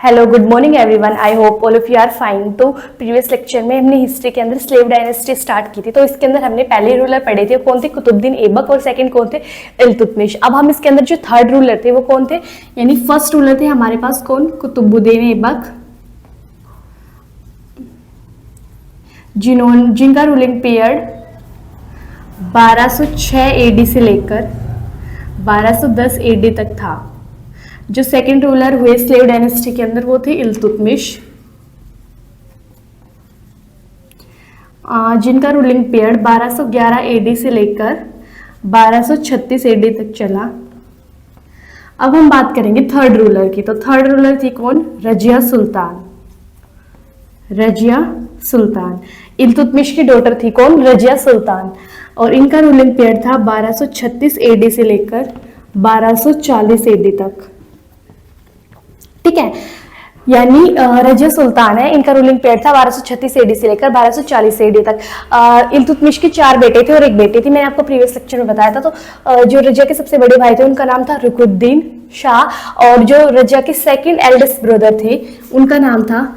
Hello good morning everyone, I hope all of you are fine. तो previous lecture में हमने history के अंदर स्लेव डायनेस्टी स्टार्ट की थी। तो इसके अंदर हमने पहले रूलर पढ़े थे, कौन थे? कुतुबुद्दीन ऐबक। और सेकंड कौन थे? इल्तुतमिश। अब हम इसके अंदर जो थर्ड रूलर थे वो कौन थे? यानी फर्स्ट रूलर थे हमारे पास कौन? कुतुबुद्दीन ऐबक, जिनका रूलिंग पीरियड 1206 एडी से लेकर 1210 एडी तक था। जो सेकंड रूलर हुए स्लेव डायनेस्टी के अंदर वो थे इल्तुतमिश, जिनका रूलिंग पीरियड 1211 एडी से लेकर 1236 एडी तक चला। अब हम बात करेंगे थर्ड रूलर की। तो थर्ड रूलर थी कौन? रजिया सुल्तान। रजिया सुल्तान इल्तुतमिश की डॉटर थी कौन? रजिया सुल्तान। और इनका रूलिंग पीरियड था 1236 एडी से लेकर 1240 एडी तक। ठीक है, यानी रजिया सुल्तान है, इनका रूलिंग पीरियड था 1236 एडी से लेकर 1240 एडी तक। इल्तुतमिश के 4 बेटे थे और 1 बेटी थी, मैंने आपको प्रीवियस लेक्चर में बताया था। तो जो रजिया के सबसे बड़े भाई थे उनका नाम था रुकुनुद्दीन शाह, और जो रजिया के सेकंड एल्डेस्ट ब्रदर थे उनका नाम था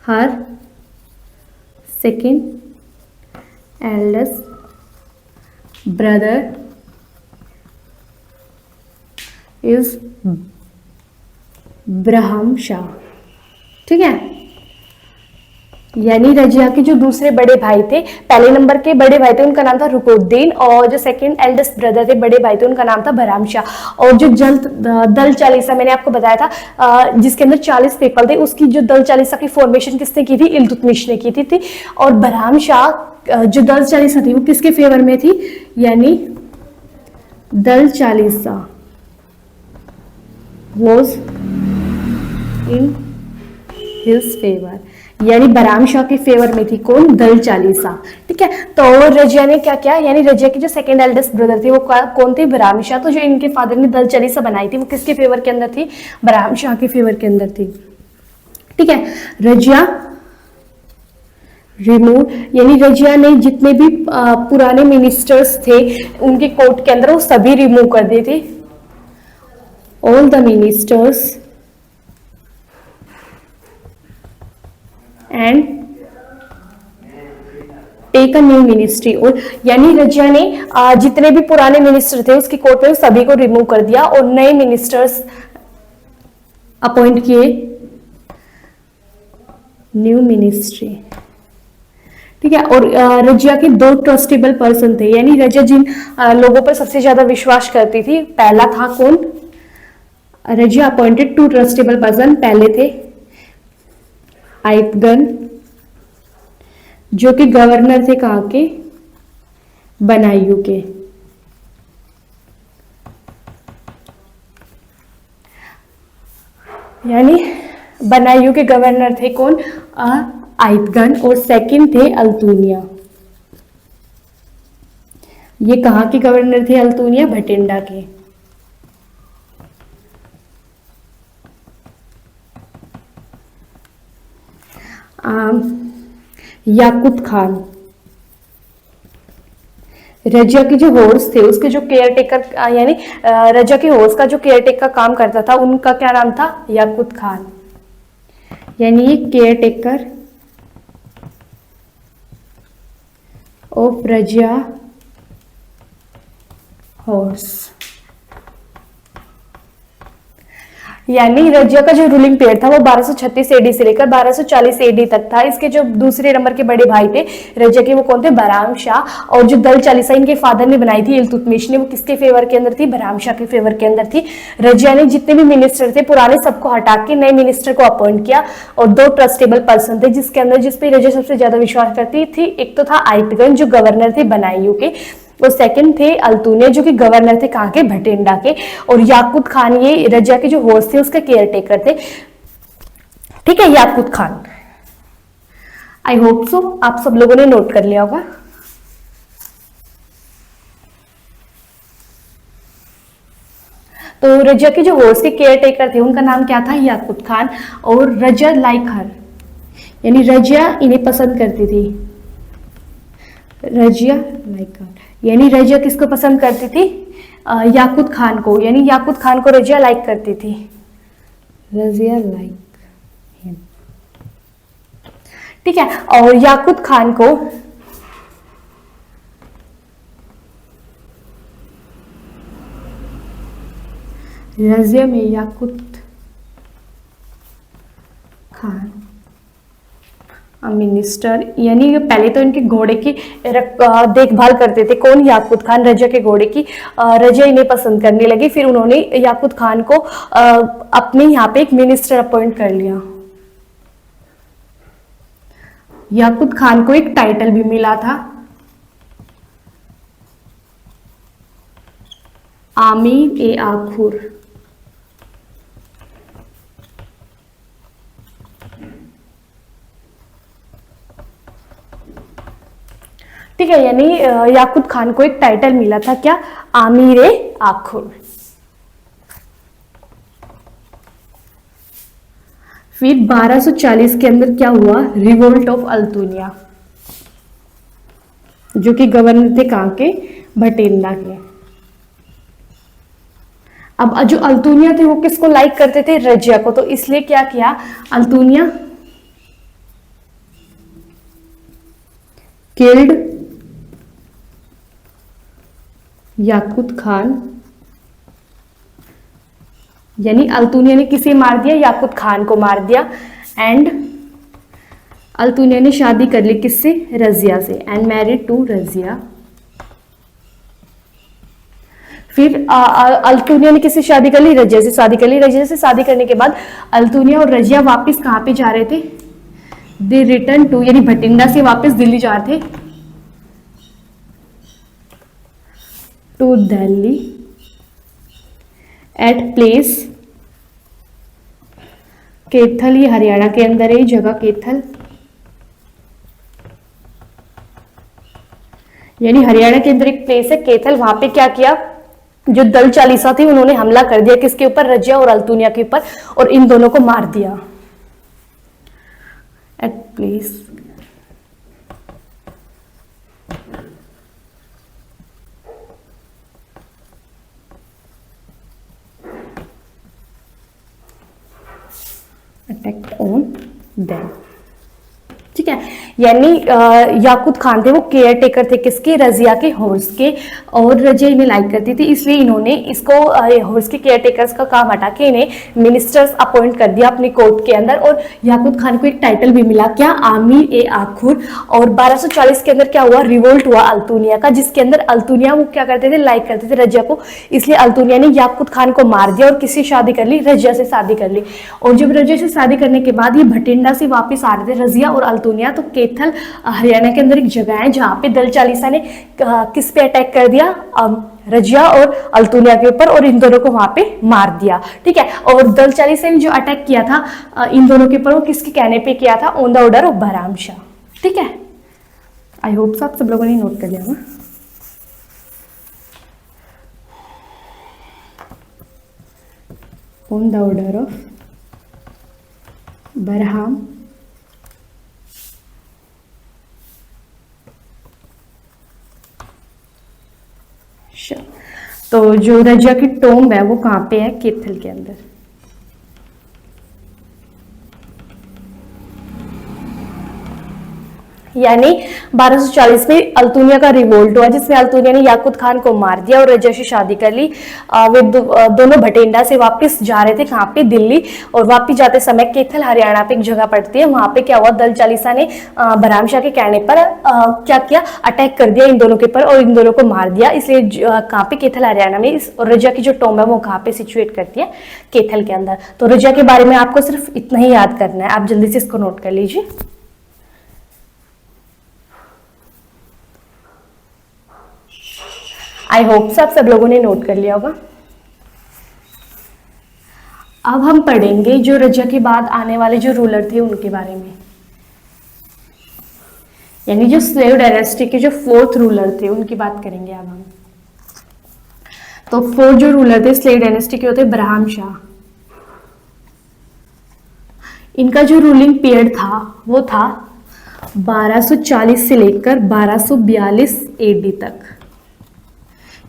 हर सेकंड एल्डेस्ट ब्रदर इज ब्रह्म शाह। ठीक है, यानी रजिया के जो दूसरे बड़े भाई थे, पहले नंबर के बड़े भाई थे उनका नाम था रुकुनुद्दीन, और जो सेकंड एल्डेस्ट ब्रदर थे बड़े भाई थे उनका नाम था बहराम शाह। और जो दल चालीसा मैंने आपको बताया था, जिसके अंदर 40 पीपल थे, उसकी जो दल चालीसा की फॉर्मेशन किसने की थी? इल्तुतमिश ने की थी। और बहराम शाह जो दल चालीसा थी वो किसके फेवर में थी? यानी दल Chalisa was in his favour, यानी बहराम शाह के फेवर में थी कौन? दल चालीसा। ठीक है, तो रजिया ने क्या किया? यानी रजिया के जो सेकंड एल्डेस्ट ब्रदर थे वो कौन थे? बहराम शाह। तो जो इनके फादर ने दल चालीसा बनाई थी वो किसके फेवर के अंदर थी? बहराम शाह के फेवर के अंदर थी। ठीक है, रजिया रिमूव, यानी रजिया ने जितने भी पुराने मिनिस्टर्स थे उनके कोर्ट के अंदर वो सभी रिमूव कर दिए थे। All the ministers and take a new ministry. और यानी रजिया ने जितने भी पुराने मिनिस्टर थे उसकी कोर्ट में सभी को रिमूव कर दिया और नए मिनिस्टर्स अपॉइंट किए, न्यू मिनिस्ट्री। ठीक है, और रजिया के 2 ट्रस्टेबल पर्सन थे, यानी रजिया जिन लोगों पर सबसे ज्यादा विश्वास करती थी, पहला था कौन? Razia appointed 2 trustable person. पहले थे आइतगन, जो कि गवर्नर थे कहाँ के? बनायू के। यानी बनायू के गवर्नर थे कौन? आइतगन। और सेकंड थे अल्तुनिया। ये कहाँ के गवर्नर थे? अल्तुनिया भटिंडा के। याकुत खान, रजिया के जो हॉर्स थे उसके जो केयर टेकर, यानी रजिया के हॉर्स का जो केयर टेकर का काम करता था उनका क्या नाम था? याकुत खान। यानी ये care taker of Razia horse. यानी रजिया का जो रूलिंग पीरियड था वो 1236 एडी से लेकर 1240 एडी तक था। इसके जो दूसरे नंबर के बड़े भाई थे रजिया के वो कौन थे? बहराम शाह। और जो दल चालीसा इनके फादर ने बनाई थी इल्तुतमिश ने, वो किसके फेवर के अंदर थी? बहराम शाह के फेवर के अंदर थी। रजिया ने जितने भी मिनिस्टर थे पुराने सबको हटा के नए मिनिस्टर को अपॉइंट किया, और 2 ट्रस्टेबल पर्सन थे जिसके अंदर जिस पे रजिया सबसे ज्यादा विश्वास करती थी। एक तो था आइतगन जो गवर्नर थे बनायू के, और सेकंड थे अल्तुनिया जो कि गवर्नर थे कहाँ के? भटिंडा के। और याकुत खान ये रजिया के जो हॉर्स थे उसके केयर टेकर थे। ठीक है, याकुत खान। आई होप सो आप सब लोगों ने नोट कर लिया होगा। तो रजिया के जो हॉर्स के केयर टेकर थे उनका नाम क्या था? याकुत खान। और रजिया लाइक हर, यानी रजिया इन्हें पसंद करती थी। रजिया लाइक हर, यानी रजिया किसको पसंद करती थी? याकुत खान को, यानी याकुत खान को रजिया लाइक करती थी। Razia like him. ठीक है, और याकूत खान को रजिया में याकूत खान मिनिस्टर, यानी पहले तो इनके घोड़े की देखभाल करते थे कौन, याकूत खान। रजिया के घोड़े की रजिया इन्हें पसंद करने लगी, फिर उन्होंने याकूत खान को अपने यहाँ पे एक मिनिस्टर अपॉइंट कर लिया। याकूत खान को एक टाइटल भी मिला था, आमीर ए आखुर। ठीक है, यानी याकूत खान को एक टाइटल मिला था, क्या, आमीर ए आखुर। फिर 1240 के अंदर क्या हुआ, रिवोल्ट ऑफ अल्तुनिया, जो कि गवर्नर थे कहां के, भटिंडा के। अब जो अल्तुनिया थे वो किसको लाइक करते थे, रजिया को, तो इसलिए क्या किया, अल्तुनिया किल्ड याकूत खान, यानी अल्तुनिया ने किसे मार दिया, याकूत खान को मार दिया। एंड अल्तुनिया ने शादी कर ली किससे, रजिया से, एंड मैरिड टू रजिया। फिर अल्तुनिया ने किससे शादी कर ली, रजिया से शादी कर ली। रजिया से शादी करने के बाद अल्तुनिया और रजिया वापस कहां पे जा रहे थे, दे रिटर्न टू, यानी भटिंडा से वापस दिल्ली जा रहे थे, to Delhi at place Kaithal, ये हरियाणा के अंदर है जगह कैथल, यानी हरियाणा के अंदर एक प्लेस है कैथल। वहां पे क्या किया, जो दल चालीसा थी उन्होंने हमला कर दिया किसके ऊपर, रजिया और अल्तुनिया के ऊपर, और इन दोनों को मार दिया। At place attack on them. ठीक है, यानी याकूत खान थे वो केयर टेकर थे किसके, रजिया के हॉर्स के, और रजिया इन्हें लाइक करती थी, इसलिए इन्होंने इसको हॉर्स के केयर टेकर्स का काम हटा के इन्हें मिनिस्टर्स अपॉइंट कर दिया अपने कोर्ट के अंदर। और याकूत खान को एक टाइटल भी मिला, क्या, आमीर ए आखुर। और 1240 के अंदर क्या हुआ, रिवोल्ट हुआ अल्तुनिया का, जिसके अंदर अल्तुनिया वो क्या करते थे, लाइक करते थे रजिया को, इसलिए अल्तुनिया ने याकूत खान को मार दिया और किससे शादी कर ली, रजिया से शादी कर ली। और जब रजिया से शादी करने के बाद ये भटिंडा से वापस आ रहे थे रजिया और अल्तुनिया, तो कैथल हरियाणा के अंदर एक जगह है जहां पे दल चालीसा ने किस पे अटैक कर दिया, रजिया और अल्तुनिया के ऊपर, और इन दोनों को वहां पे मार दिया। ठीक है, और दल चालीसा ने जो अटैक किया था इन दोनों के ऊपर, वो किसके कहने पे किया था, on the order of Bahram Shah. ठीक है, आई होप आप सब लोगों ने नोट कर लिया होगा। On the order of Bahram Shah. तो जो रजिया की टोम्ब है वो कहां पे है, कैथल के अंदर। यानी 1240 में अल्तुनिया का रिवोल्ट हुआ, जिसमें अल्तुनिया ने याकूत खान को मार दिया और रजिया से शादी कर ली। वे दोनों भटिंडा से वापस जा रहे थे कहाँ पे, दिल्ली, और वापस जाते समय कैथल हरियाणा पे एक जगह पड़ती है, वहां पे क्या हुआ, दल चालीसा ने बहराम शाह के कहने पर क्या किया, अटैक कर दिया इन दोनों के ऊपर और इन दोनों को मार दिया। इसलिए कहाँ पे, कैथल हरियाणा में। और रजिया की जो टॉम्ब है वो कहाँ पे सिचुएट करती है, कैथल के अंदर। तो रजिया के बारे में आपको सिर्फ इतना ही याद करना है, आप जल्दी से इसको नोट कर लीजिए। आई होप सब लोगों ने नोट कर लिया होगा। अब हम पढ़ेंगे जो रजिया के बाद आने वाले जो रूलर थे उनके बारे में, यानी जो स्लेव डायनेस्टी के जो 4th रूलर थे उनकी बात करेंगे अब हम। तो 4 जो रूलर थे स्लेव डायनेस्टी के होते बहराम शाह। इनका जो रूलिंग पीरियड था वो था 1240 से लेकर 1242 एडी तक।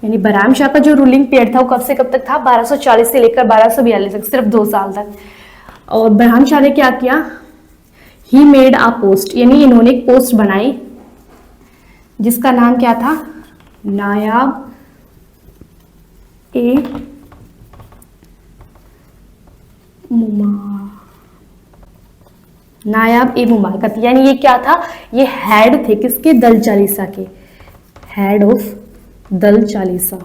यानी बहराम शाह का जो रूलिंग पीरियड था वो कब से कब तक था, 1240 से लेकर 1242 तक, सिर्फ 2 साल तक। और बरहम शाह ने क्या किया, ही मेड अ पोस्ट, यानी इन्होंने एक पोस्ट बनाई जिसका नाम क्या था, नायाब ए मुमालकत, यानी ये क्या था, ये हेड थे किसके, दल चालीसा के, हेड ऑफ दल चालीसा,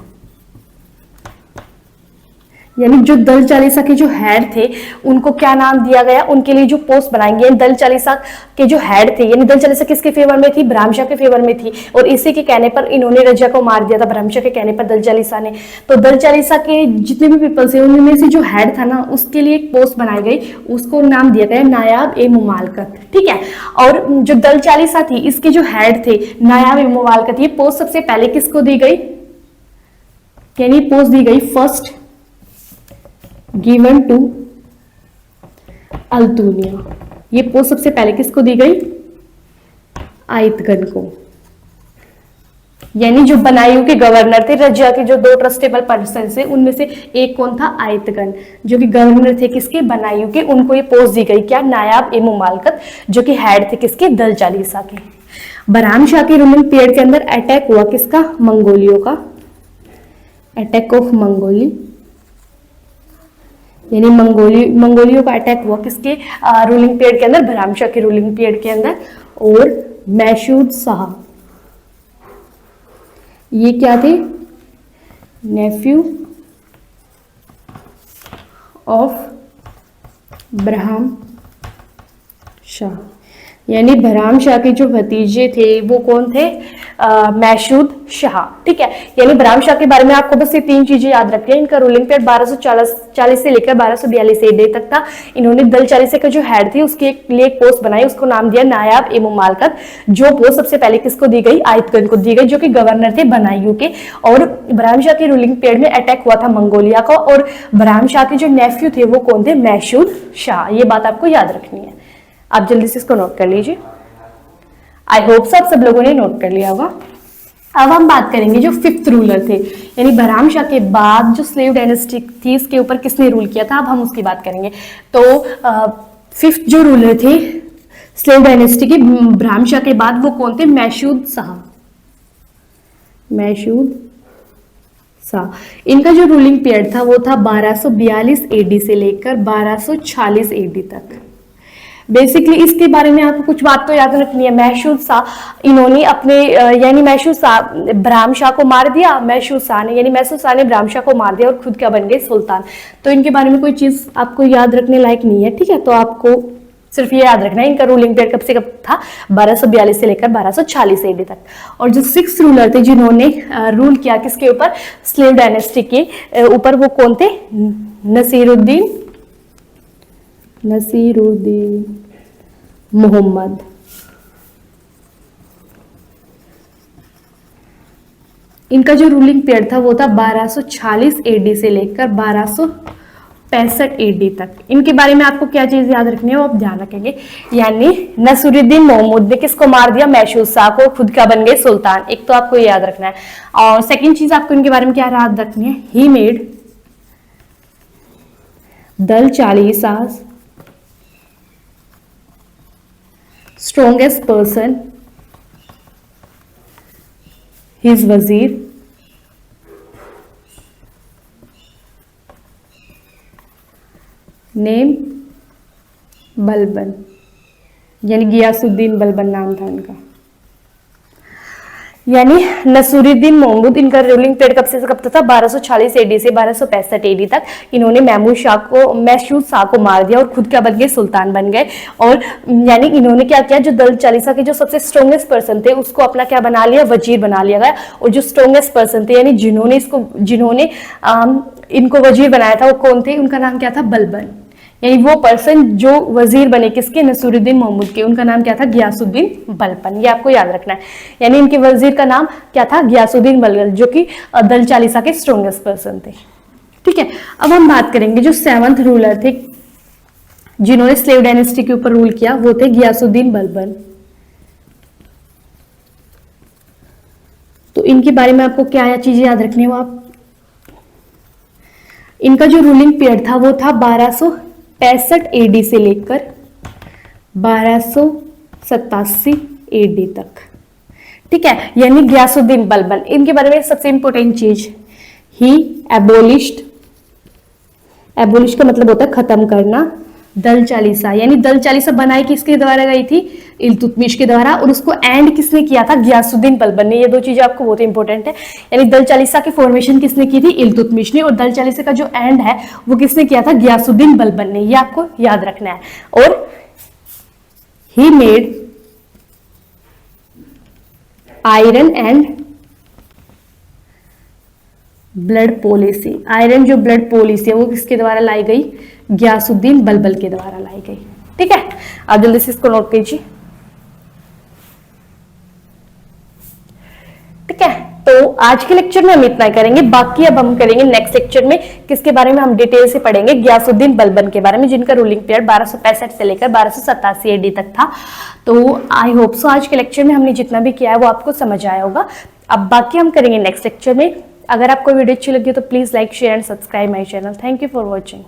यानी जो दल चालीसा के जो हेड थे उनको क्या नाम दिया गया, उनके लिए जो पोस्ट बनाएंगे, दल चालीसा के जो हेड थे, यानी दल चालीसा किसके फेवर में थी, बरहम शाह के फेवर में थी, और इसी के कहने पर इन्होंने रजिया को मार दिया था, बरहम शाह के कहने पर दल चालीसा ने। तो दल चालीसा के जितने भी पीपल्स है उनमें से जो हेड था ना, उसके लिए एक पोस्ट बनाई गई, उसको नाम दिया गया नायाब ए मुमालकत, ठीक है। और जो दल चालीसा थी इसके जो हेड थे नायाब ए मुमालकत, ये पोस्ट सबसे पहले किसको दी गई, यानी पोस्ट दी गई फर्स्ट गिवन टू अल्तुनिया, ये पोस्ट सबसे पहले किसको दी गई, आयतगन को, यानी जो बनायू के गवर्नर थे, रजिया के जो 2 ट्रस्टेबल पर्सन से उनमें से एक कौन था, आयतगन, जो कि गवर्नर थे किसके, बनायू के, उनको ये पोस्ट दी गई क्या, नायाब ए मुमालकत, जो कि हेड थे किसके, दल चालीसा के। बरहम शाह के रूलिंग पीरियड के अंदर अटैक हुआ किसका, मंगोलियों का, अटैक ऑफ मंगोली, यानी मंगोलियों का अटैक हुआ किसके रूलिंग पीरियड के अंदर, बरहम शाह के रूलिंग पीरियड के अंदर। और मैसूद शाह, ये क्या थे, नेफ्यू ऑफ बरहम शाह, यानी बरहम शाह के जो भतीजे थे वो कौन थे, मैसूद शाह, ठीक है। यानी बरहम शाह के बारे में आपको बस ये 3 चीजें याद रखनी है। इनका रूलिंग पीरियड 1240 से लेकर 1242 AD तक था। इन्होंने दल चालीसा का जो हेड थी उसके लिए एक पोस्ट बनाई, उसको नाम दिया नायाब ए मुमालकत, जो पोस्ट सबसे पहले किसको दी गई, आयतगन को दी गई, जो कि गवर्नर थे बनायू के। और बरहम शाह के रूलिंग पीरियड में अटैक हुआ था मंगोलिया का, और बरहम शाह के जो नेफ्यू थे वो कौन थे, मैसूद शाह। ये बात आपको याद रखनी है, आप जल्दी से इसको नोट कर लीजिए। आई होप सब लोगों ने नोट कर लिया होगा। अब हम बात करेंगे जो 5th रूलर थे, यानी बरहम शाह के बाद जो स्लेव डायनेस्टी थी इसके ऊपर किसने रूल किया था, अब हम उसकी बात करेंगे। तो 5th जो रूलर थे स्लेव डायनेस्टी के बरहम शाह के बाद वो कौन थे, मैसूद शाह, मैसूद शाह। इनका जो रूलिंग पीरियड था वो था 1242 AD से लेकर 1246 AD तक। बेसिकली इसके बारे में आपको कुछ बात तो याद रखनी है। मैसूद शाह इन्होंने अपने यानी मैसूद शाह बरहम शाह को मार दिया, मैसूद शाह ने यानी मैसूद शाह ने बरहम शाह को मार दिया और खुद क्या बन गए, सुल्तान। तो इनके बारे में कोई चीज आपको याद रखने लायक नहीं है, ठीक है। तो आपको सिर्फ ये याद रखना है इनका रूलिंग पीरियड कब से कब था, 1242 से लेकर 1246 AD तक। और जो 6th रूलर थे जिन्होंने रूल किया किसके ऊपर, स्लेव डायनेस्टी के ऊपर, वो कौन थे, नसीरुद्दीन मोहम्मद। इनका जो रूलिंग पीरियड था वो था 1246 AD से लेकर 1265 AD तक। इनके बारे में आपको क्या चीज याद रखनी है वो आप ध्यान रखेंगे। यानी नसीरुद्दीन मोहम्मद ने किसको मार दिया, मैसूद शाह को, खुद क्या बन गए, सुल्तान। एक तो आपको याद रखना है। और सेकंड चीज आपको इनके बारे में क्या याद रखनी है, ही मेड दल चालीसा strongest person his वजीर नेम बलबन, यानी गियासुद्दीन बलबन नाम था उनका। यानी नसीरुद्दीन मोहम्मद, इनका रूलिंग पीरियड कब से कब तक था, 1246 AD से 1265 AD तक। इन्होंने मैसूद शाह को मार दिया और खुद क्या बन गए, सुल्तान बन गए। और यानी इन्होंने क्या किया, जो दल चालीसा के जो सबसे स्ट्रॉन्गेस्ट पर्सन थे उसको अपना क्या बना लिया, वजीर बना लिया गया। और जो स्ट्रॉन्गेस्ट पर्सन थे यानी जिन्होंने इनको वजीर बनाया था वो कौन थे, उनका नाम क्या था, बलबन। यानी वो पर्सन जो वजीर बने किसके, नसीरुद्दीन मोहम्मद के, उनका नाम क्या था, गियासुद्दीन बलबन। ये आपको याद रखना है। यानी इनके वजीर का नाम क्या था, गियासुद्दीन बलबन, जो कि दल चालीसा के स्ट्रॉन्गेस्ट पर्सन थे, ठीक है। अब हम बात करेंगे जो 7th रूलर थे जिन्होंने स्लेव डायनेस्टी के ऊपर रूल किया, वो थे गियासुद्दीन बलबन। तो इनके बारे में आपको क्या चीजें याद रखनी है वो आप, इनका जो रूलिंग पीरियड था वो था 1265 एडी से लेकर 1287 एडी तक। ठीक है, यानी गयासुद्दीन बलबन, इनके बारे में सबसे इंपॉर्टेंट चीज, ही एबोलिश्ड, एबोलिश का मतलब होता है खत्म करना, दल चालीसा, यानी दल चालीसा बनाई किसके द्वारा गई थी, इल्तुतमिश के द्वारा, और उसको एंड किसने किया था, गयासुद्दीन बलबन ने। ये दो चीजें आपको बहुत इंपॉर्टेंट है, यानी दल चालीसा की फॉर्मेशन किसने की थी, इल्तुतमिश ने, और दल चालीसा का जो एंड है वो किसने किया था, गयासुद्दीन बलबन ने। ये आपको याद रखना है। और he made iron and blood policy, iron जो ब्लड पॉलिसी है वो किसके द्वारा लाई गई, गयासुद्दीन बलबन के द्वारा लाई गई। ठीक है, आप जल्दी से इसको नोट कीजिए। ठीक है, तो आज के लेक्चर में हम इतना ही करेंगे, बाकी अब हम करेंगे नेक्स्ट लेक्चर में किसके बारे में हम डिटेल से पढ़ेंगे, गयासुद्दीन बलबन के बारे में, जिनका रूलिंग पीरियड 1265 से लेकर 1287 एडी तक था। तो आई होप सो आज के लेक्चर में हमने जितना भी किया है वो आपको समझ आया होगा। अब बाकी हम करेंगे नेक्स्ट लेक्चर में। अगर आपको वीडियो अच्छी लगी तो please like share and subscribe my channel. Thank you for watching.